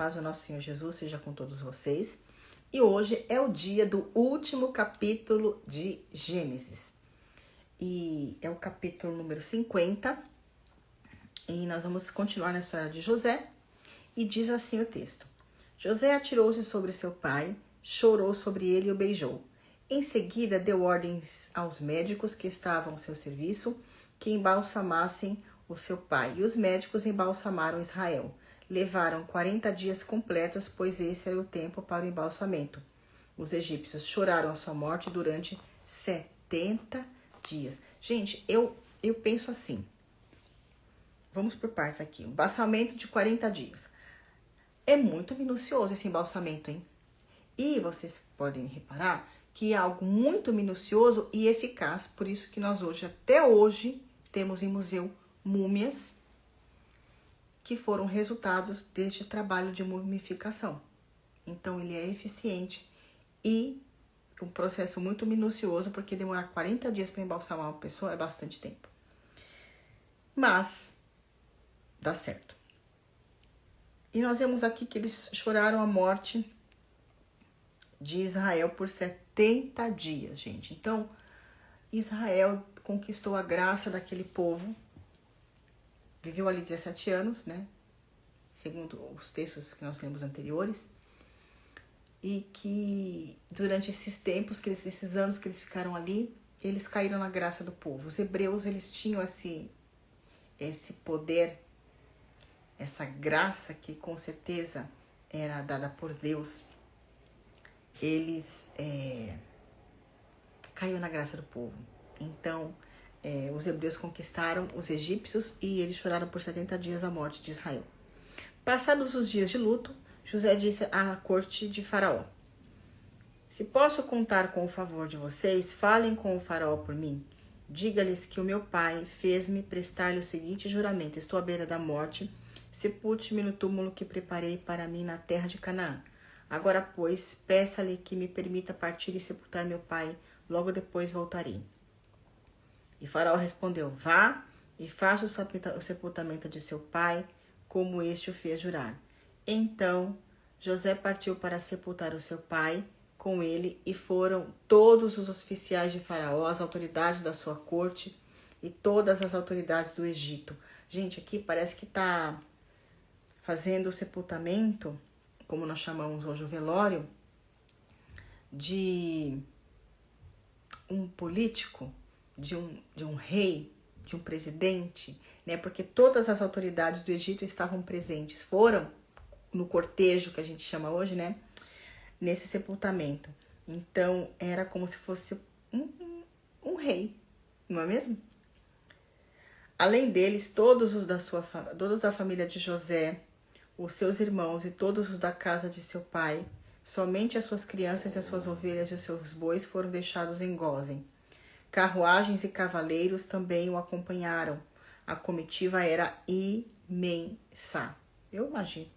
paz do nosso Senhor Jesus seja com todos vocês. E hoje é o dia do último capítulo de Gênesis. E é o capítulo número 50. E nós vamos continuar na história de José. E diz assim o texto. José atirou-se sobre seu pai, chorou sobre ele e o beijou. Em seguida, deu ordens aos médicos que estavam ao seu serviço que embalsamassem o seu pai. E os médicos embalsamaram Israel. Levaram 40 dias completos, pois esse era o tempo para o embalsamento. Os egípcios choraram a sua morte durante 70 dias. Gente, eu penso assim. Vamos por partes aqui. Embalsamento de 40 dias. É muito minucioso esse embalsamento, hein? E vocês podem reparar que é algo muito minucioso e eficaz. Por isso que nós hoje, até hoje, temos em museu múmias que foram resultados deste trabalho de mumificação. Então, ele é eficiente e um processo muito minucioso, porque demorar 40 dias para embalsamar uma pessoa é bastante tempo. Mas, dá certo. E nós vemos aqui que eles choraram a morte de Israel por 70 dias, gente. Então, Israel conquistou a graça daquele povo, viveu ali 17 anos, né? Segundo os textos que nós lemos anteriores. E que durante esses tempos, esses anos que eles ficaram ali, eles caíram na graça do povo. Os hebreus, eles tinham esse poder, essa graça que com certeza era dada por Deus. Eles caiu na graça do povo. Então, os hebreus conquistaram os egípcios e eles choraram por 70 dias a morte de Israel. Passados os dias de luto, José disse à corte de Faraó: se posso contar com o favor de vocês, falem com o Faraó por mim. Diga-lhes que o meu pai fez-me prestar-lhe o seguinte juramento: estou à beira da morte, sepulte-me no túmulo que preparei para mim na terra de Canaã. Agora, pois, peça-lhe que me permita partir e sepultar meu pai, logo depois voltarei. E Faraó respondeu: vá e faça o sepultamento de seu pai, como este o fez jurar. Então José partiu para sepultar o seu pai. Com ele e foram todos os oficiais de Faraó, as autoridades da sua corte e todas as autoridades do Egito. Gente, aqui parece que está fazendo o sepultamento, como nós chamamos hoje o velório, de um político, de um rei, de um presidente, né? Porque todas as autoridades do Egito estavam presentes, foram no cortejo que a gente chama hoje, né? Nesse sepultamento. Então, era como se fosse um rei, não é mesmo? Além deles, todos da família de José, os seus irmãos e todos os da casa de seu pai, somente as suas crianças e as suas ovelhas e os seus bois foram deixados em Gósen. Carruagens e cavaleiros também o acompanharam. A comitiva era imensa. Eu imagino.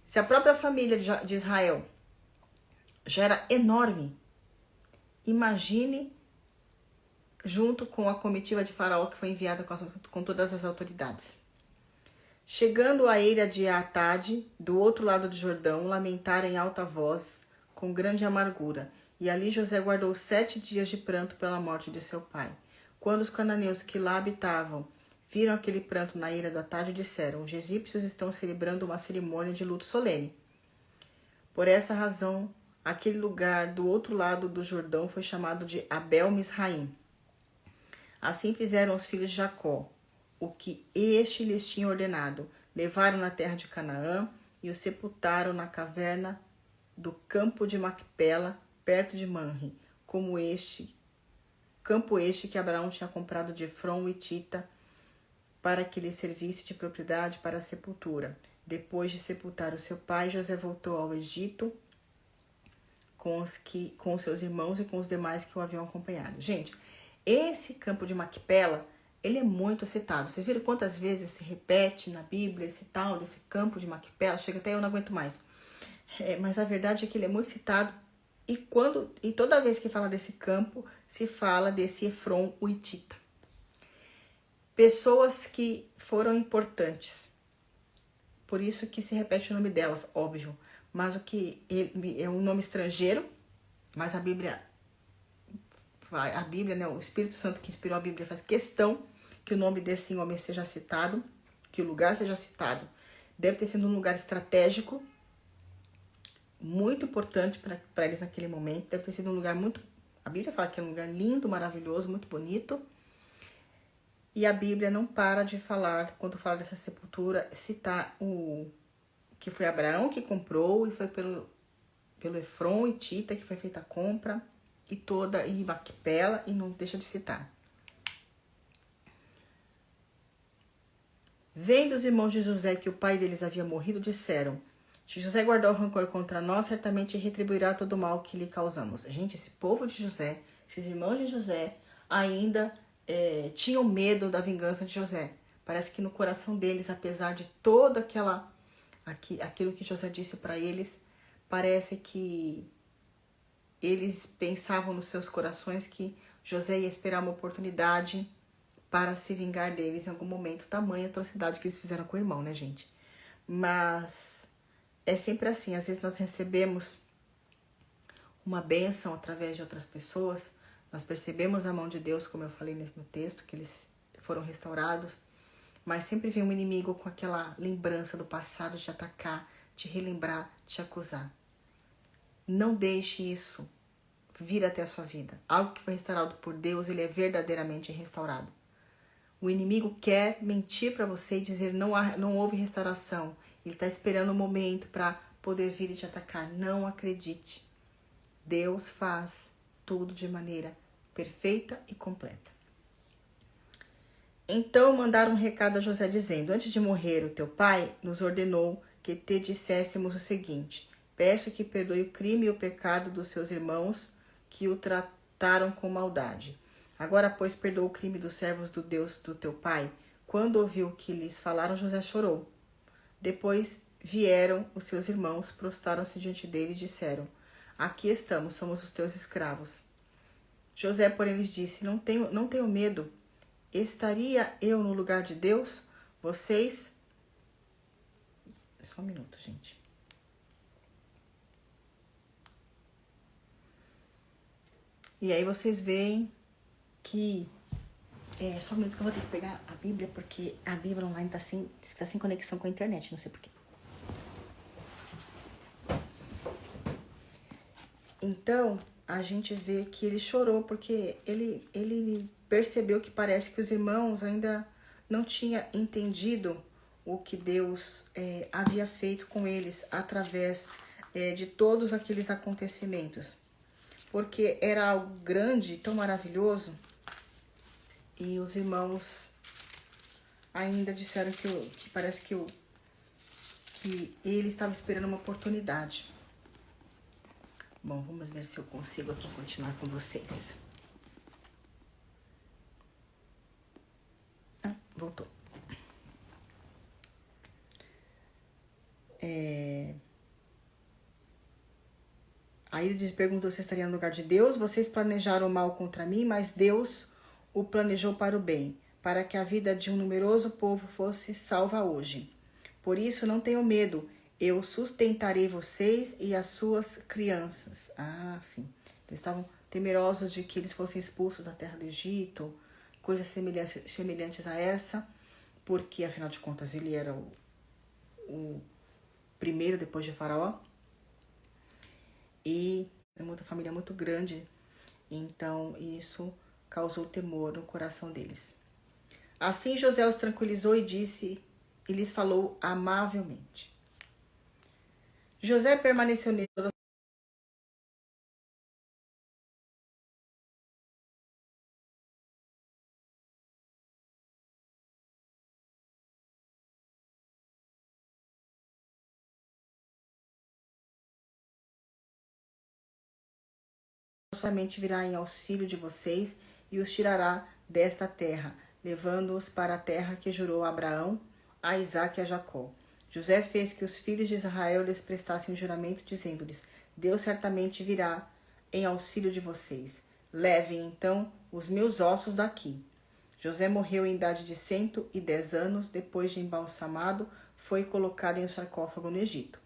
Se a própria família de Israel já era enorme, imagine junto com a comitiva de Faraó que foi enviada com todas as autoridades. Chegando à ilha de Atade, do outro lado do Jordão, lamentaram em alta voz, com grande amargura. E ali José guardou 7 dias de pranto pela morte de seu pai. Quando os cananeus que lá habitavam viram aquele pranto na ilha do Atade, disseram: os egípcios estão celebrando uma cerimônia de luto solene. Por essa razão, aquele lugar do outro lado do Jordão foi chamado de Abel-Misraim. Assim fizeram os filhos de Jacó, o que este lhes tinha ordenado. Levaram na terra de Canaã e o sepultaram na caverna do campo de Macpela, perto de Manre, campo este que Abraão tinha comprado de Efron, o hitita, para que lhe servisse de propriedade para a sepultura. Depois de sepultar o seu pai, José voltou ao Egito com os seus irmãos e com os demais que o haviam acompanhado. Gente, esse campo de Macpela, ele é muito citado. Vocês viram quantas vezes se repete na Bíblia esse tal desse campo de Macpela? Chega até eu não aguento mais. Mas a verdade é que ele é muito citado. E toda vez que fala desse campo, se fala desse Efron, o hitita. Pessoas que foram importantes por isso que se repete o nome delas, óbvio. Mas é um nome estrangeiro, mas a Bíblia, né, o Espírito Santo que inspirou a Bíblia faz questão que o nome desse homem seja citado, que o lugar seja citado. Deve ter sido um lugar estratégico, muito importante para eles naquele momento. Deve ter sido um lugar muito... A Bíblia fala que é um lugar lindo, maravilhoso, muito bonito. E a Bíblia não para de falar, quando fala dessa sepultura, citar que foi Abraão que comprou, e foi pelo Efron e Tita que foi feita a compra, e Maquipela, e não deixa de citar. Vendo os irmãos de José que o pai deles havia morrido, disseram: se José guardou rancor contra nós, certamente retribuirá todo o mal que lhe causamos. Gente, esse povo de José, esses irmãos de José, ainda tinham medo da vingança de José. Parece que no coração deles, apesar de toda aquilo que José disse para eles, parece que eles pensavam nos seus corações que José ia esperar uma oportunidade para se vingar deles em algum momento, tamanha atrocidade que eles fizeram com o irmão, né, gente? Mas é sempre assim, às vezes nós recebemos uma bênção através de outras pessoas, nós percebemos a mão de Deus, como eu falei no texto, que eles foram restaurados, mas sempre vem um inimigo com aquela lembrança do passado de atacar, de relembrar, de acusar. Não deixe isso vir até a sua vida. Algo que foi restaurado por Deus, ele é verdadeiramente restaurado. O inimigo quer mentir para você e dizer não houve restauração. Ele está esperando o momento para poder vir e te atacar. Não acredite. Deus faz tudo de maneira perfeita e completa. Então mandaram um recado a José dizendo: antes de morrer, o teu pai nos ordenou que te disséssemos o seguinte: peço que perdoe o crime e o pecado dos seus irmãos que o trataram com maldade. Agora, pois, perdoa o crime dos servos do Deus do teu pai. Quando ouviu o que lhes falaram, José chorou. Depois vieram os seus irmãos, prostraram-se diante dele e disseram: aqui estamos, somos os teus escravos. José, porém, lhes disse: não tenho medo. Estaria eu no lugar de Deus? Vocês... Só um minuto, gente. E aí vocês veem que... só um minuto que eu vou ter que pegar a Bíblia, porque a Bíblia online tá sem conexão com a internet, não sei porquê. Então, a gente vê que ele chorou porque ele percebeu que parece que os irmãos ainda não tinham entendido o que Deus havia feito com eles através de todos aqueles acontecimentos. Porque era algo grande, tão maravilhoso, e os irmãos ainda disseram que parece que ele estava esperando uma oportunidade. Bom, vamos ver se eu consigo aqui continuar com vocês. Voltou. Aí ele perguntou se estaria no lugar de Deus. Vocês planejaram o mal contra mim, mas Deus o planejou para o bem, para que a vida de um numeroso povo fosse salva hoje. Por isso, não tenham medo. Eu sustentarei vocês e as suas crianças. Ah, sim. Eles estavam temerosos de que eles fossem expulsos da terra do Egito, coisas semelhantes a essa, porque, afinal de contas, ele era o primeiro depois de Faraó. E é uma família muito grande, então isso causou temor no coração deles. Assim José os tranquilizou e lhes falou amavelmente. José permaneceu nele somente virá em auxílio de vocês e os tirará desta terra, levando-os para a terra que jurou a Abraão, a Isaque e a Jacó. José fez que os filhos de Israel lhes prestassem um juramento, dizendo-lhes: Deus certamente virá em auxílio de vocês. Levem, então, os meus ossos daqui. José morreu em idade de 110 anos, depois de embalsamado, foi colocado em um sarcófago no Egito.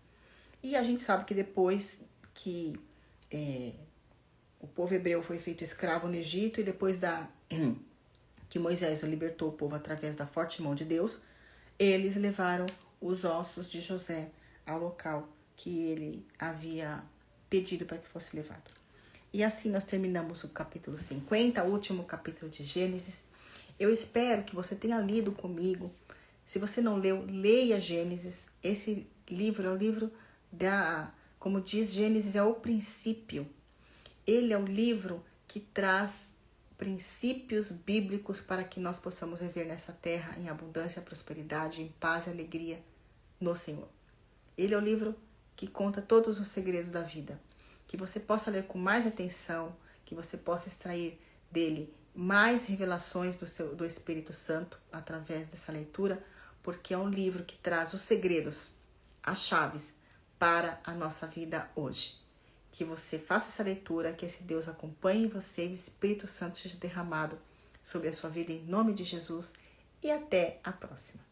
E a gente sabe que depois que o povo hebreu foi feito escravo no Egito, e depois que Moisés libertou o povo através da forte mão de Deus, eles levaram os ossos de José ao local que ele havia pedido para que fosse levado. E assim nós terminamos o capítulo 50, o último capítulo de Gênesis. Eu espero que você tenha lido comigo. Se você não leu, leia Gênesis. Esse livro é o livro como diz, Gênesis é o princípio. Ele é o livro que traz princípios bíblicos para que nós possamos viver nessa terra em abundância, prosperidade, em paz e alegria no Senhor. Ele é o livro que conta todos os segredos da vida. Que você possa ler com mais atenção, que você possa extrair dele mais revelações do Espírito Santo através dessa leitura, porque é um livro que traz os segredos, as chaves para a nossa vida hoje. Que você faça essa leitura, que esse Deus acompanhe você e o Espírito Santo seja derramado sobre a sua vida em nome de Jesus, e até a próxima.